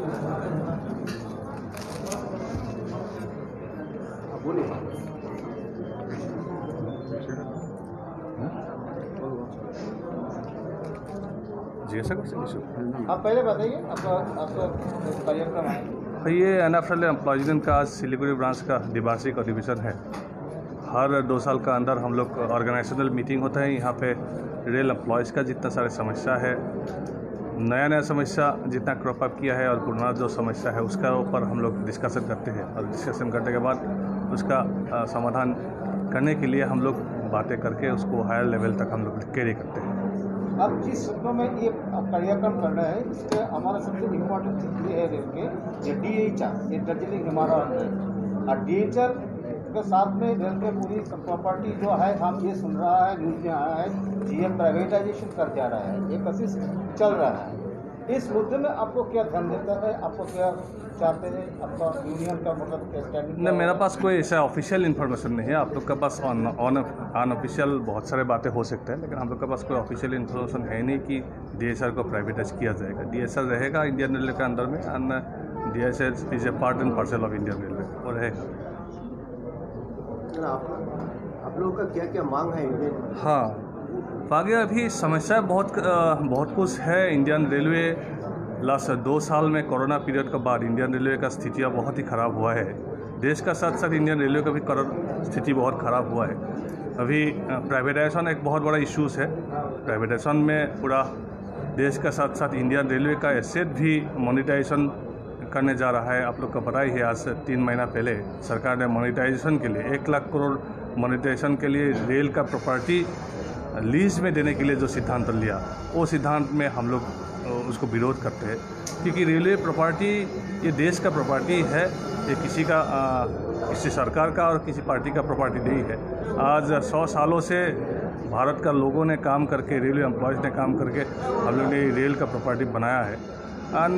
जी ऐसा कुछ आप पहले बताइए आपका कार्यक्रम है। ये एनएफएल एम्प्लॉयज यूनियन का आज सिलीगुड़ी ब्रांच का द्विवार्षिक अधिवेशन है। हर 2 साल का अंदर हम लोग ऑर्गेनाइजेशनल मीटिंग होता है। यहाँ पे रेल एम्प्लॉयज़ का जितना सारे समस्या है, नया समस्या जितना क्रॉप अप किया है और पुराना जो समस्या है उसका ऊपर हम लोग डिस्कशन करते हैं और डिस्कशन करने के बाद उसका समाधान करने के लिए हम लोग बातें करके उसको हायर लेवल तक हम लोग कैरी करते हैं। अब जिस क्षेत्रों में ये कार्यक्रम कर रहे हैं इसके हमारा सबसे इम्पोर्टेंट चीज़ ये है रेल के ये DHR, ये दार्जिलिंग हिमालय है, और DHR के साथ में रेल के पूरी प्रॉपर्टी जो है हम ये सुन रहा है, न्यूज़ में आया है कि ये प्राइवेटाइजेशन कर जा रहा है, ये कोशिश चल रहा है। इस मुद्दे में आपको क्या ध्यान देता है, आपको क्या चाहते हैं, आपका यूनियन का मतलब क्या स्टैंडिंग? नहीं, मेरा पास कोई ऐसा ऑफिशियल इन्फॉर्मेशन नहीं है। आप लोग के पास अनऑफिशियल बहुत सारे बातें हो सकते हैं, लेकिन हम लोग के पास कोई ऑफिशियल इन्फॉर्मेशन है नहीं कि DHR को प्राइवेटाइज किया जाएगा। DHR रहेगा इंडियन रेलवे के अंदर में, and DHR is a part and parcel of Indian railway और रहेगा। आप लोगों का क्या क्या मांग है? हाँ, आगे अभी समस्या बहुत कुछ है। इंडियन रेलवे लास्ट 2 साल में कोरोना पीरियड के बाद इंडियन रेलवे का स्थितियाँ बहुत ही ख़राब हुआ है। देश का साथ साथ इंडियन रेलवे का भी स्थिति बहुत ख़राब हुआ है। अभी प्राइवेटाइजेशन एक बहुत बड़ा इश्यूज़ है। प्राइवेटाइजेशन में पूरा देश का साथ साथ इंडियन रेलवे का एसेट भी मोनेटाइजेशन करने जा रहा है। आप लोग को पता ही है, आज से 3 महीना पहले सरकार ने मोनेटाइजेशन के लिए 1 लाख करोड़ मोनेटाइजेशन के लिए रेल का प्रॉपर्टी लीज में देने के लिए जो सिद्धांत लिया, वो सिद्धांत में हम लोग उसको विरोध करते हैं, क्योंकि रेलवे प्रॉपर्टी ये देश का प्रॉपर्टी है। ये किसी सरकार का और किसी पार्टी का प्रॉपर्टी नहीं है। आज 100 सालों से भारत का लोगों ने काम करके, रेलवे एम्प्लॉयज़ ने काम करके हम लोग ने रेल का प्रॉपर्टी बनाया है। और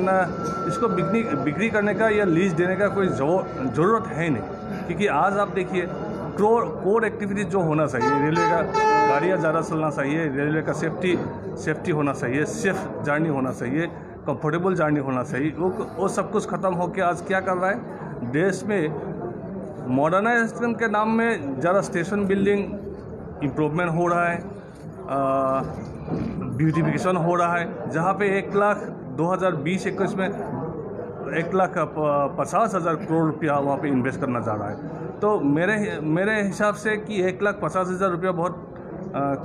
इसको बिक्री करने का या लीज देने का कोई ज़रूरत है ही नहीं, क्योंकि आज आप देखिए कोर एक्टिविटी जो होना चाहिए, रेलवे का गाड़ियाँ ज़्यादा चलना चाहिए, रेलवे का सेफ्टी होना चाहिए, सेफ जर्नी होना चाहिए, कंफर्टेबल जर्नी होना चाहिए, वो सब कुछ ख़त्म होकर आज क्या कर रहा है, देश में मॉडर्नाइजेशन के नाम में ज़्यादा स्टेशन बिल्डिंग इम्प्रूवमेंट हो रहा है, ब्यूटिफिकेशन हो रहा है, जहाँ पे 1,20,21 में 1,50,000 करोड़ रुपया वहाँ पे इन्वेस्ट करना चाह रहा है। तो मेरे हिसाब से कि 1,50,000 रुपया बहुत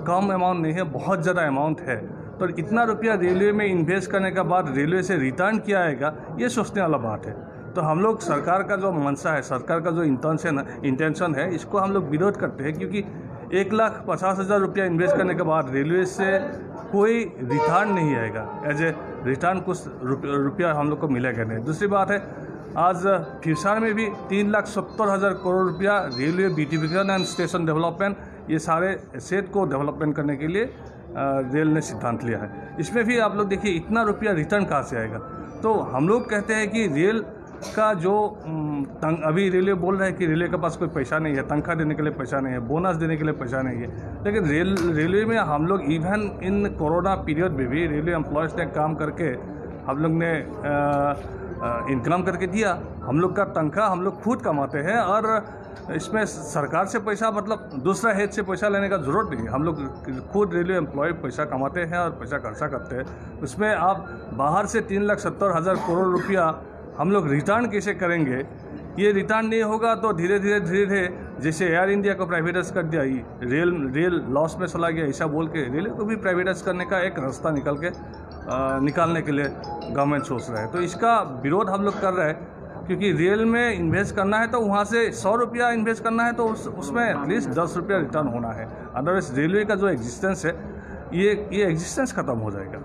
कम अमाउंट नहीं है, बहुत ज़्यादा अमाउंट है। तो इतना रुपया रेलवे में इन्वेस्ट करने के बाद रेलवे से रिटर्न किया आएगा, ये सोचने वाला बात है। तो हम लोग सरकार का जो मंशा है, सरकार का जो इंटेंशन है, इसको हम लोग विरोध करते हैं, क्योंकि 1,50,000 रुपया इन्वेस्ट करने के बाद रेलवे से कोई रिटर्न नहीं आएगा। एज ए रिटर्न कुछ रुपया हम लोग को मिलेगा नहीं। दूसरी बात है, आज फ्यूचर में भी 3,70,000 करोड़ रुपया railway beautification and station development, ये सारे एसेट को डेवलपमेंट करने के लिए रेल ने सिद्धांत लिया है। इसमें भी आप लोग देखिए इतना रुपया रिटर्न कहाँ से आएगा। तो हम लोग कहते हैं कि रेल का जो अभी रेलवे बोल रहा है कि रेलवे के पास कोई पैसा नहीं है, तनख्वाह देने के लिए पैसा नहीं है, बोनस देने के लिए पैसा नहीं है, लेकिन रेलवे में हम लोग इवन इन कोरोना पीरियड में भी रेलवे एम्प्लॉयज़ ने काम करके हम लोग ने इनकम करके दिया। हम लोग का तनख्वाह हम लोग खुद कमाते हैं, और इसमें सरकार से पैसा मतलब दूसरा हेड से पैसा लेने का ज़रूरत नहीं है। हम लोग खुद रेलवे एम्प्लॉय पैसा कमाते हैं और पैसा खर्चा करते हैं। उसमें आप बाहर से 3,70,000 करोड़ रुपया हम लोग रिटर्न कैसे करेंगे? ये रिटर्न नहीं होगा तो धीरे धीरे जैसे एयर इंडिया को प्राइवेटाइज कर दिया, रेल लॉस में चला गया, ऐसा बोल के रेलवे को भी प्राइवेटाइज करने का एक रास्ता निकालने के लिए गवर्नमेंट सोच रहा है। तो इसका विरोध हम लोग कर रहे हैं, क्योंकि रेल में इन्वेस्ट करना है तो वहाँ से 100 रुपया इन्वेस्ट करना है तो उसमें एटलीस्ट 10 रुपया रिटर्न होना है। अदरवाइज रेलवे का जो एग्जिस्टेंस है, ये एग्जिस्टेंस ख़त्म हो जाएगा।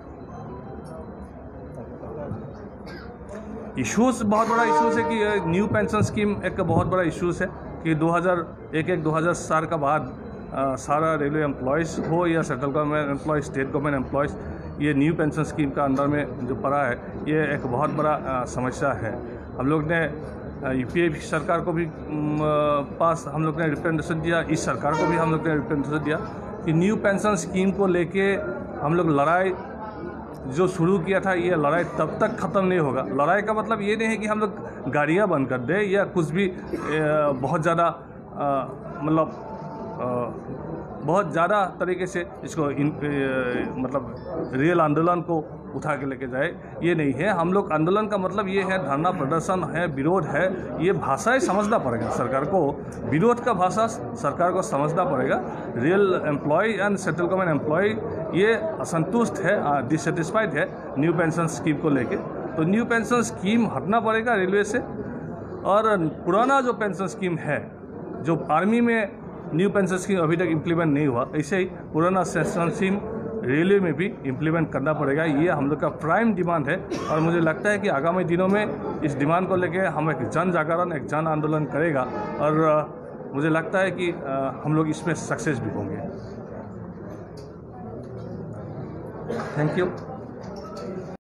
इश्यूज़ बहुत बड़ा इश्यूज़ है कि न्यू पेंशन स्कीम एक बहुत बड़ा इश्यूज़ है कि 2001-2004 का बाद सारा रेलवे एम्प्लॉयज़ हो या central government employ, state government employees, ये न्यू पेंशन स्कीम का अंदर में जो पड़ा है, ये एक बहुत बड़ा समस्या है। हम लोग ने यूपीए सरकार को भी पास हम लोग ने रिप्रेजेंटेशन दिया, इस सरकार को भी हम लोग ने रिप्रेजेंटेशन दिया कि न्यू पेंशन स्कीम को लेके हम लोग लड़ाई जो शुरू किया था ये लड़ाई तब तक ख़त्म नहीं होगा। लड़ाई का मतलब ये नहीं है कि हम लोग गाड़ियाँ बंद कर दें या कुछ भी बहुत ज़्यादा मतलब बहुत ज़्यादा तरीके से इसको मतलब रियल आंदोलन को उठा के लेके जाए, ये नहीं है। हम लोग आंदोलन का मतलब ये है, धरना प्रदर्शन है, विरोध है, ये भाषाएं समझना पड़ेगा सरकार को। विरोध का भाषा सरकार को समझना पड़ेगा। Real employ and central government employ ये असंतुष्ट है, डिससेटिस्फाइड है न्यू पेंशन स्कीम को लेके, तो न्यू पेंशन स्कीम हटना पड़ेगा रेलवे से। और पुराना जो पेंशन स्कीम है, जो आर्मी में न्यू पेंशन स्कीम अभी तक इम्प्लीमेंट नहीं हुआ, ऐसे ही पुराना पेंशन स्कीम रेलवे में भी इम्प्लीमेंट करना पड़ेगा। ये हम लोग का प्राइम डिमांड है और मुझे लगता है कि आगामी दिनों में इस डिमांड को लेकर हम एक जन जागरण, एक जन आंदोलन करेगा और मुझे लगता है कि हम लोग इसमें सक्सेस भी होंगे। Thank you.